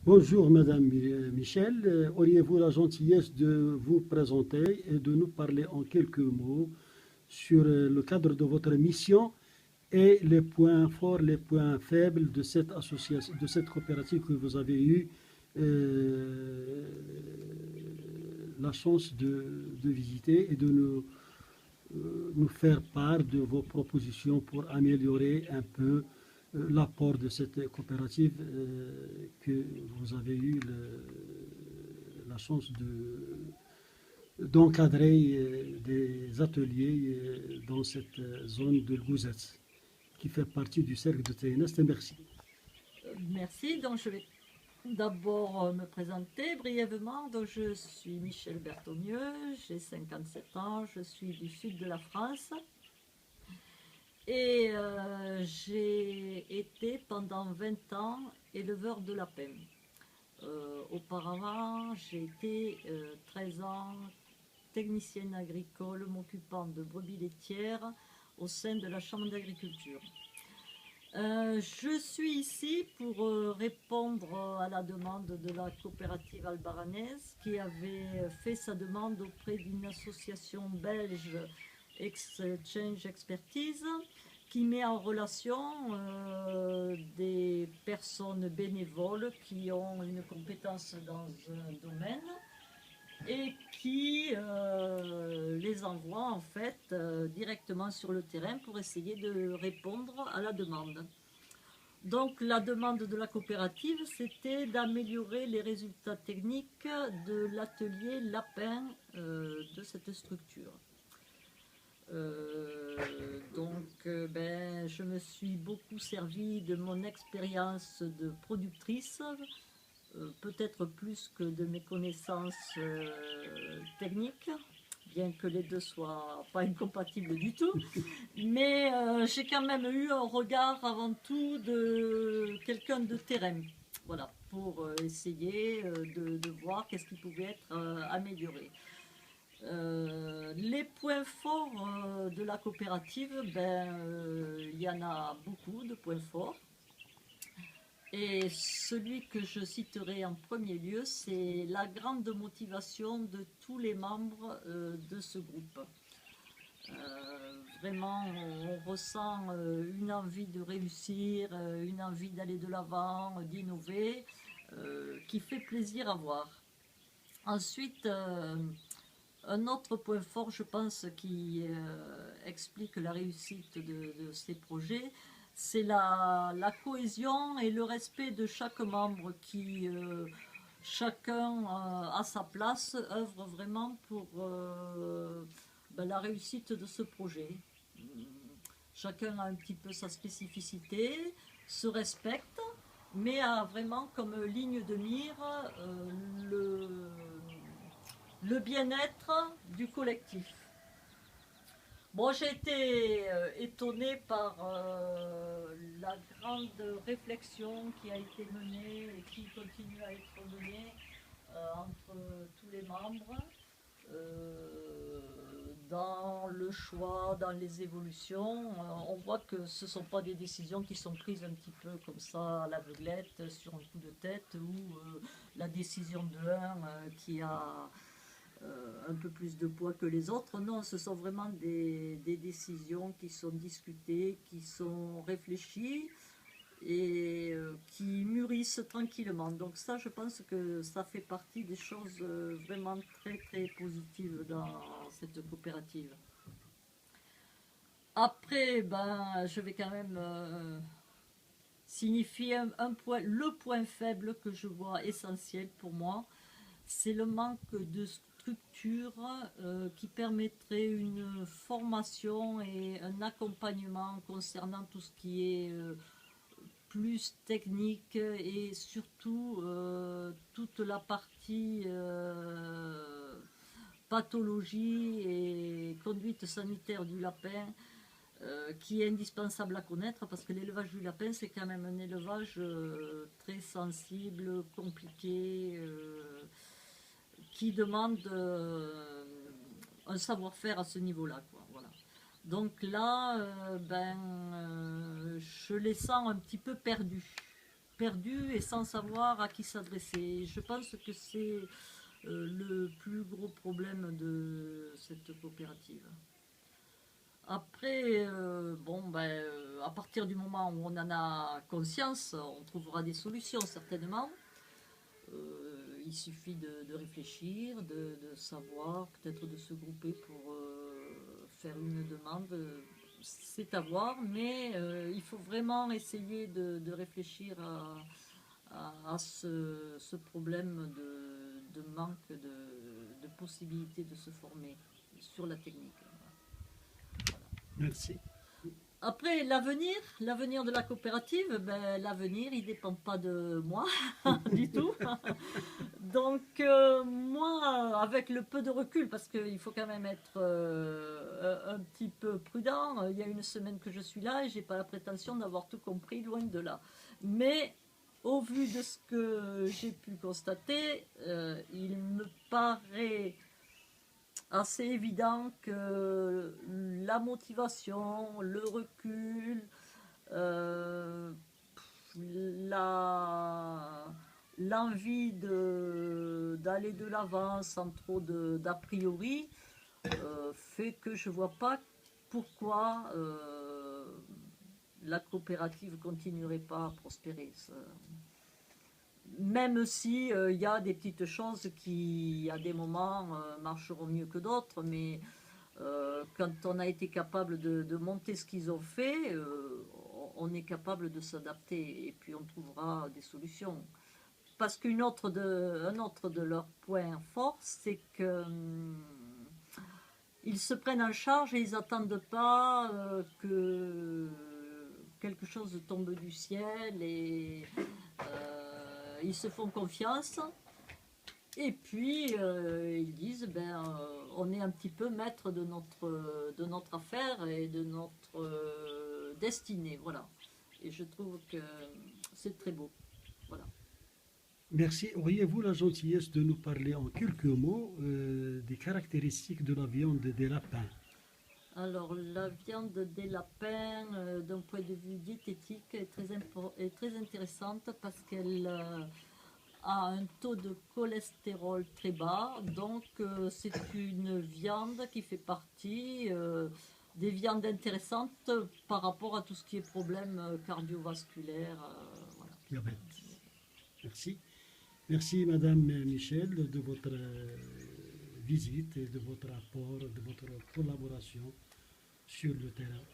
Bonjour Madame Michel. Auriez-vous la gentillesse de vous présenter et de nous parler en quelques mots sur le cadre de votre mission et les points forts, les points faibles de cette association, de cette coopérative que vous avez eu euh, la chance de visiter et de nous faire part de vos propositions pour améliorer un peu l'apport de cette coopérative que vous avez eu la chance d'encadrer des ateliers dans cette zone de Gouzès, qui fait partie du cercle de TNS. Merci. Merci. Donc, je vais d'abord me présenter brièvement. Donc, je suis Michel Berthaumieux, j'ai 57 ans, je suis du sud de la France et j'ai été pendant 20 ans éleveur de lapins. Auparavant, j'ai été 13 ans technicienne agricole m'occupant de brebis laitières au sein de la Chambre d'agriculture. Je suis ici pour répondre à la demande de la coopérative albaranaise qui avait fait sa demande auprès d'une association belge Exchange Expertise qui met en relation des personnes bénévoles qui ont une compétence dans un domaine et qui les envoie en fait directement sur le terrain pour essayer de répondre à la demande. Donc la demande de la coopérative, c'était d'améliorer les résultats techniques de l'atelier lapin de cette structure. Je me suis beaucoup servi de mon expérience de productrice, peut-être plus que de mes connaissances techniques, bien que les deux soient pas incompatibles du tout. Mais j'ai quand même eu un regard avant tout de quelqu'un de terrain. Voilà, pour essayer de voir qu'est-ce qui pouvait être amélioré. Les points forts de la coopérative, il y en a beaucoup de points forts. Et celui que je citerai en premier lieu, c'est la grande motivation de tous les membres de ce groupe. Vraiment, on ressent une envie de réussir, une envie d'aller de l'avant, d'innover, qui fait plaisir à voir. Ensuite, un autre point fort, je pense, qui explique la réussite de ces projets, c'est la cohésion et le respect de chaque membre qui, chacun à sa place, œuvre vraiment pour la réussite de ce projet. Chacun a un petit peu sa spécificité, se respecte, mais a vraiment comme ligne de mire le, le bien-être du collectif. Bon, j'ai été étonnée par la grande réflexion qui a été menée et qui continue à être menée entre tous les membres dans le choix, dans les évolutions. On voit que ce ne sont pas des décisions qui sont prises un petit peu comme ça à l'aveuglette, sur un coup de tête, ou la décision de l'un qui a un peu plus de poids que les autres. Non, ce sont vraiment des décisions qui sont discutées, qui sont réfléchies et qui mûrissent tranquillement. Donc ça, je pense que ça fait partie des choses vraiment très très positives dans cette coopérative. Après, je vais quand même signifier un point, le point faible que je vois essentiel pour moi, c'est le manque de structure qui permettrait une formation et un accompagnement concernant tout ce qui est plus technique et surtout toute la partie pathologie et conduite sanitaire du lapin qui est indispensable à connaître parce que l'élevage du lapin c'est quand même un élevage très sensible, compliqué, qui demande un savoir-faire à ce niveau-là, quoi. Voilà. Donc là, je les sens un petit peu perdus. perdus et sans savoir à qui s'adresser. Je pense que c'est le plus gros problème de cette coopérative. Après, à partir du moment où on en a conscience, on trouvera des solutions certainement. Il suffit de réfléchir, de savoir, peut-être de se grouper pour faire une demande. C'est à voir, mais il faut vraiment essayer de réfléchir à ce problème de manque de possibilité de se former sur la technique. Merci. Après, l'avenir de la coopérative, ben, l'avenir, il ne dépend pas de moi du tout. Donc, moi, avec le peu de recul, parce qu'il faut quand même être un petit peu prudent, il y a une semaine que je suis là et je n'ai pas la prétention d'avoir tout compris, loin de là. Mais au vu de ce que j'ai pu constater, il me paraît assez évident que la motivation, le recul, euh, l'envie d'aller de l'avant sans trop d'a priori fait que je ne vois pas pourquoi la coopérative continuerait pas à prospérer. Même si il y a des petites choses qui, à des moments, marcheront mieux que d'autres, mais quand on a été capable de monter ce qu'ils ont fait, on est capable de s'adapter et puis on trouvera des solutions. Parce un autre de leurs points forts, c'est que ils se prennent en charge et ils n'attendent pas que quelque chose tombe du ciel et ils se font confiance et puis ils disent on est un petit peu maître de notre affaire et de notre destinée, voilà. Et je trouve que c'est très beau, voilà. Merci. Auriez-vous la gentillesse de nous parler en quelques mots des caractéristiques de la viande des lapins? Alors, la viande des lapins, d'un point de vue diététique, est très intéressante parce qu'elle a un taux de cholestérol très bas. Donc, c'est une viande qui fait partie des viandes intéressantes par rapport à tout ce qui est problème cardiovasculaire. Voilà. Diabète. Merci. Merci, Madame Michel, de votre visite et de votre apport, de votre collaboration sur le terrain.